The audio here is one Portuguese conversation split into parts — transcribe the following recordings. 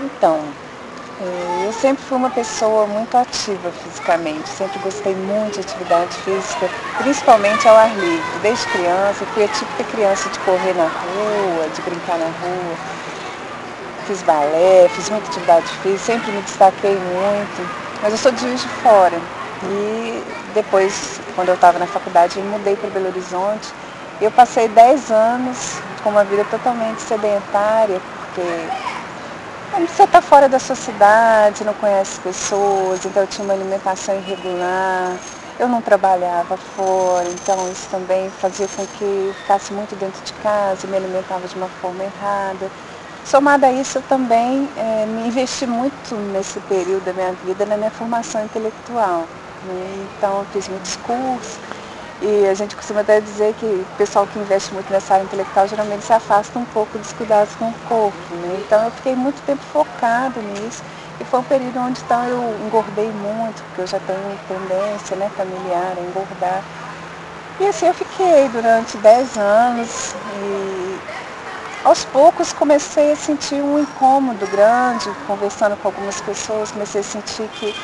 Então, eu sempre fui uma pessoa muito ativa fisicamente, sempre gostei muito de atividade física, principalmente ao ar livre. Desde criança, eu fui a típica criança de correr na rua, de brincar na rua. Fiz balé, fiz muita atividade física, sempre me destaquei muito. Mas eu sou de Juiz de Fora. E depois, quando eu estava na faculdade, eu mudei para Belo Horizonte. Eu passei 10 anos com uma vida totalmente sedentária, porque quando você está fora da sua cidade, não conhece pessoas, então eu tinha uma alimentação irregular, eu não trabalhava fora, então isso também fazia com que eu ficasse muito dentro de casa, me alimentava de uma forma errada. Somado a isso, eu também me investi muito nesse período da minha vida na minha formação intelectual, né? Então eu fiz muitos cursos. E a gente costuma até dizer que o pessoal que investe muito nessa área intelectual geralmente se afasta um pouco dos cuidados com o corpo, né? Então eu fiquei muito tempo focado nisso e foi um período onde então eu engordei muito, porque eu já tenho tendência, né, familiar a engordar. E assim eu fiquei durante 10 anos e aos poucos comecei a sentir um incômodo grande, conversando com algumas pessoas, comecei a sentir que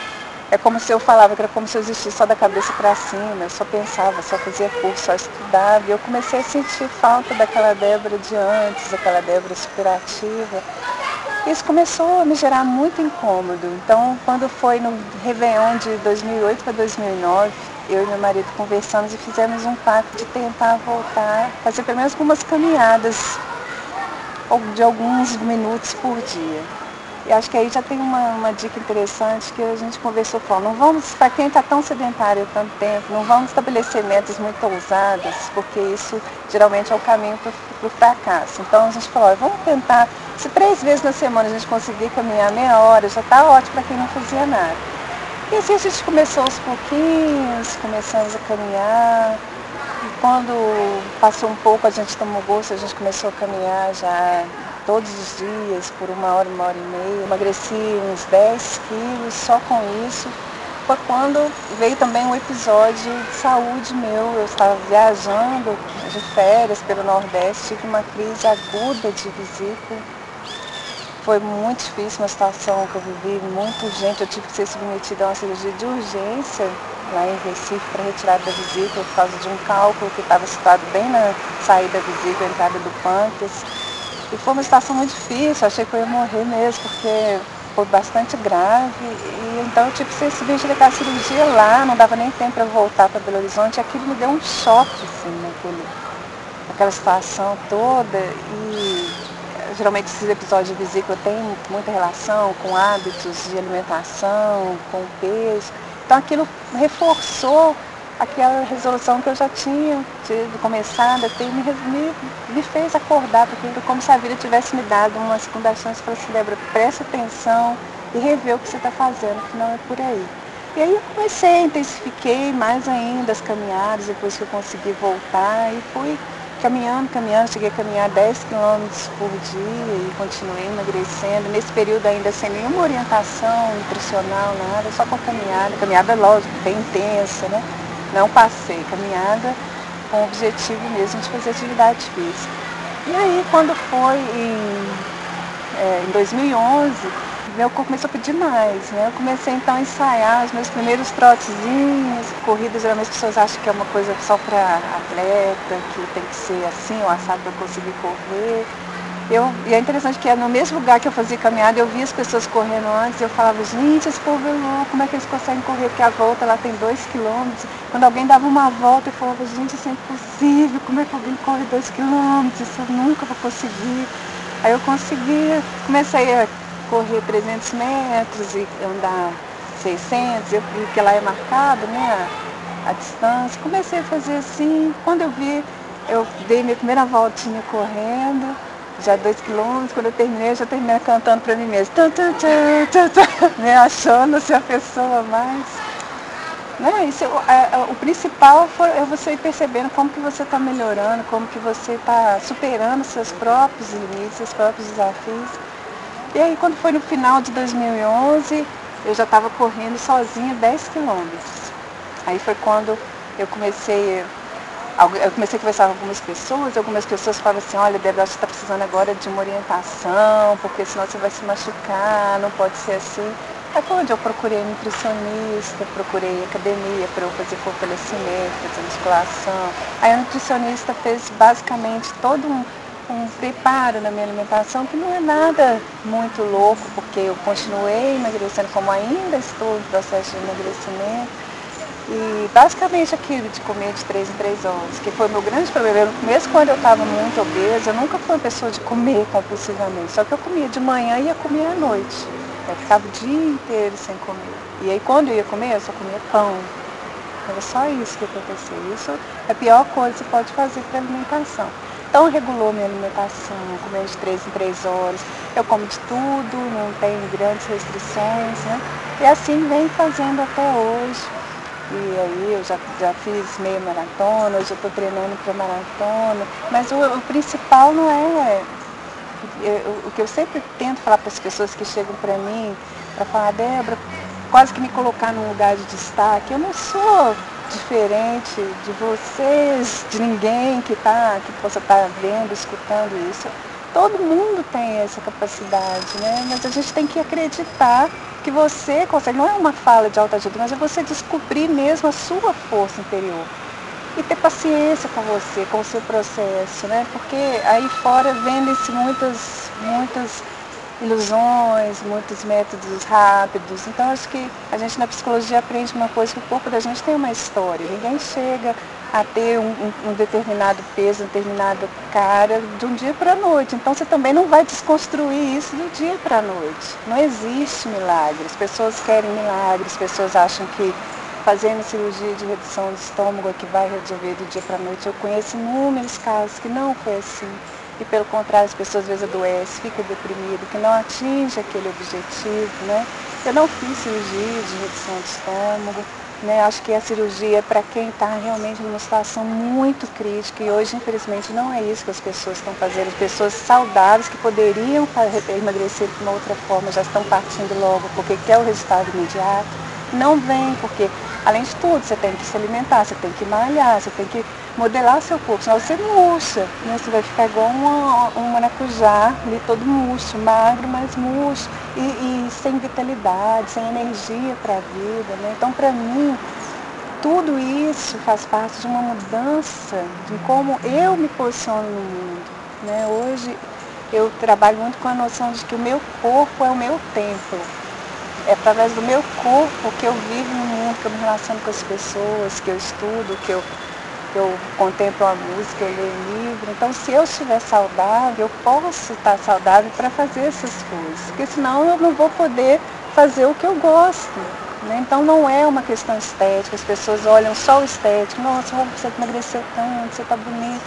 é como se eu falava que era como se eu existisse só da cabeça para cima, eu só pensava, só fazia curso, só estudava. E eu comecei a sentir falta daquela Débora de antes, aquela Débora superativa. Isso começou a me gerar muito incômodo. Então, quando foi no Réveillon de 2008 para 2009, eu e meu marido conversamos e fizemos um pacto de tentar voltar, fazer pelo menos algumas caminhadas de alguns minutos por dia. E acho que aí já tem uma dica interessante que a gente conversou, falou, não vamos, para quem está tão sedentário há tanto tempo, não vamos estabelecer metas muito ousadas, porque isso geralmente é o caminho para o fracasso. Então a gente falou, vamos tentar, se 3 vezes na semana a gente conseguir caminhar meia hora, já está ótimo para quem não fazia nada. E assim a gente começou aos pouquinhos, começamos a caminhar, e quando passou um pouco a gente tomou gosto, a gente começou a caminhar já todos os dias, por uma hora e meia. Emagreci uns 10 quilos só com isso. Foi quando veio também um episódio de saúde meu. Eu estava viajando de férias pelo Nordeste, tive uma crise aguda de vesícula. Foi muito difícil, uma situação que eu vivi muito urgente. Eu tive que ser submetida a uma cirurgia de urgência lá em Recife para retirada da vesícula por causa de um cálculo que estava situado bem na saída da vesícula, entrada do pâncreas. E foi uma situação muito difícil, achei que eu ia morrer mesmo, porque foi bastante grave. E então eu tive que ser submetida àquela cirurgia lá, não dava nem tempo para voltar para Belo Horizonte. E aquilo me deu um choque, assim, naquela situação toda. E geralmente esses episódios de vesícula têm muita relação com hábitos de alimentação, com peso. Então aquilo reforçou aquela resolução que eu já tinha começado a ter, me fez acordar, porque era como se a vida tivesse me dado uma segunda chance para assim, Débora, presta atenção e rever o que você está fazendo, que não é por aí. E aí eu comecei, intensifiquei mais ainda as caminhadas, depois que eu consegui voltar, e fui caminhando, cheguei a caminhar 10 quilômetros por dia e continuei emagrecendo. Nesse período ainda sem nenhuma orientação nutricional, nada, só com caminhada lógico, bem intensa, né? Não passei, caminhada com o objetivo mesmo de fazer atividade física. E aí, quando foi em 2011, meu corpo começou a pedir mais, né? Eu comecei então a ensaiar os meus primeiros trotezinhos, corridas, geralmente as pessoas acham que é uma coisa só para atleta, que tem que ser assim, ou assado para conseguir correr. E é interessante que no mesmo lugar que eu fazia caminhada, eu via as pessoas correndo antes, e eu falava, gente, esse povo é louco, como é que eles conseguem correr? Porque a volta lá tem 2 quilômetros. Quando alguém dava uma volta, eu falava, gente, isso é impossível, como é que alguém corre 2 quilômetros? Isso eu nunca vou conseguir. Aí eu consegui, comecei a correr 300 metros e andar 600, porque lá é marcado, né, a distância. Comecei a fazer assim, quando eu vi, eu dei minha primeira voltinha correndo, já 2 quilômetros, quando eu já terminei cantando para mim mesma, né, achando-se a pessoa mais. Né, isso, o principal é você ir percebendo como que você está melhorando, como que você está superando seus próprios limites, seus próprios desafios. E aí quando foi no final de 2011, eu já estava correndo sozinha 10 quilômetros. Aí foi quando eu comecei Eu comecei a conversar com algumas pessoas falavam assim, olha, Débora, você está precisando agora de uma orientação, porque senão você vai se machucar, não pode ser assim. Aí foi onde eu procurei nutricionista, procurei academia para eu fazer fortalecimento, fazer musculação. Aí a nutricionista fez basicamente todo um preparo na minha alimentação, que não é nada muito louco, porque eu continuei emagrecendo, como ainda estou em processo de emagrecimento. E basicamente aquilo de comer de 3 em 3 horas, que foi o meu grande problema. Mesmo quando eu estava muito obesa, eu nunca fui uma pessoa de comer compulsivamente. Só que eu comia de manhã e ia comer à noite. Eu ficava o dia inteiro sem comer. E aí quando eu ia comer, eu só comia pão. Era só isso que acontecia. Isso é a pior coisa que você pode fazer para a alimentação. Então regulou minha alimentação, comendo de 3 em 3 horas. Eu como de tudo, não tenho grandes restrições, né? E assim vem fazendo até hoje. E aí eu já fiz meia maratona, hoje eu estou treinando para maratona. Mas o principal não é... O que eu sempre tento falar para as pessoas que chegam para mim, para falar, Débora, quase que me colocar num lugar de destaque. Eu não sou diferente de vocês, de ninguém que possa estar vendo, escutando isso. Todo mundo tem essa capacidade, né? Mas a gente tem que acreditar que você consegue. Não é uma fala de autoajuda, mas é você descobrir mesmo a sua força interior. E ter paciência com você, com o seu processo, né? Porque aí fora vendem-se muitas ilusões, muitos métodos rápidos. Então acho que a gente na psicologia aprende uma coisa, que o corpo da gente tem uma história. Ninguém chega a ter um determinado peso, uma determinada cara de um dia para a noite. Então você também não vai desconstruir isso do dia para a noite. Não existe milagre. As pessoas querem milagres, as pessoas acham que fazendo cirurgia de redução do estômago é que vai resolver do dia para a noite. Eu conheço inúmeros casos que não foi assim. E pelo contrário, as pessoas às vezes adoecem, ficam deprimidas, que não atinge aquele objetivo, né? Eu não fiz cirurgia de redução de estômago, né? Acho que a cirurgia é para quem está realmente numa situação muito crítica, e hoje, infelizmente, não é isso que as pessoas estão fazendo. Pessoas saudáveis que poderiam emagrecer de uma outra forma, já estão partindo logo, porque quer o resultado imediato. Não vem, porque, além de tudo, você tem que se alimentar, você tem que malhar, você tem que modelar seu corpo, senão você murcha, né? Você vai ficar igual um maracujá, ali todo murcho, magro, mas murcho, e sem vitalidade, sem energia para a vida, né? Então, para mim, tudo isso faz parte de uma mudança de como eu me posiciono no mundo, né? Hoje, eu trabalho muito com a noção de que o meu corpo é o meu templo. É através do meu corpo que eu vivo no mundo, que eu me relaciono com as pessoas, que eu estudo, que eu contemplo a música, eu leio livro. Então, se eu estiver saudável, eu posso estar saudável para fazer essas coisas. Porque senão eu não vou poder fazer o que eu gosto, né? Então, não é uma questão estética. As pessoas olham só o estético. Nossa, você emagreceu tanto, você está bonito.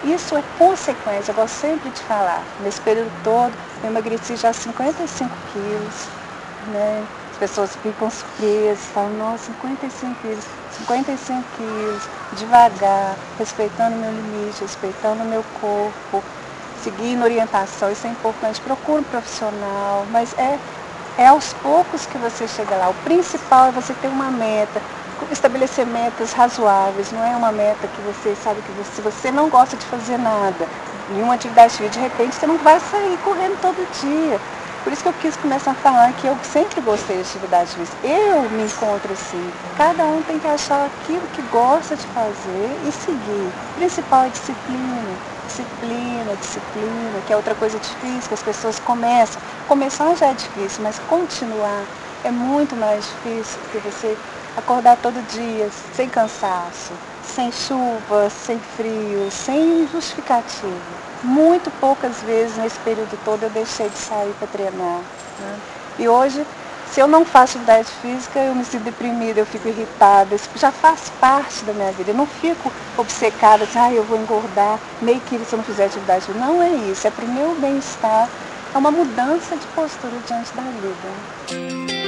Isso é consequência, eu gosto sempre de falar. Nesse período todo, eu emagreci já 55 quilos. Né? As pessoas ficam surpresas, falam, nossa, 55 quilos, devagar, respeitando o meu limite, respeitando o meu corpo, seguindo orientação, isso é importante, procura um profissional, mas é aos poucos que você chega lá. O principal é você ter uma meta, estabelecer metas razoáveis, não é uma meta que você sabe que se você não gosta de fazer nada, em uma atividade física, de repente você não vai sair correndo todo dia. Por isso que eu quis começar a falar que eu sempre gostei de atividade física. Eu me encontro assim. Cada um tem que achar aquilo que gosta de fazer e seguir. O principal é disciplina. Disciplina, que é outra coisa difícil, que as pessoas começam. Começar já é difícil, mas continuar é muito mais difícil, porque você acordar todo dia sem cansaço, sem chuva, sem frio, sem justificativa. Muito poucas vezes nesse período todo eu deixei de sair para treinar, né? E hoje, se eu não faço atividade física, eu me sinto deprimida, eu fico irritada. Isso já faz parte da minha vida. Eu não fico obcecada, assim, eu vou engordar meio quilo se eu não fizer atividade física. Não é isso, é para o meu bem-estar. É uma mudança de postura diante da vida.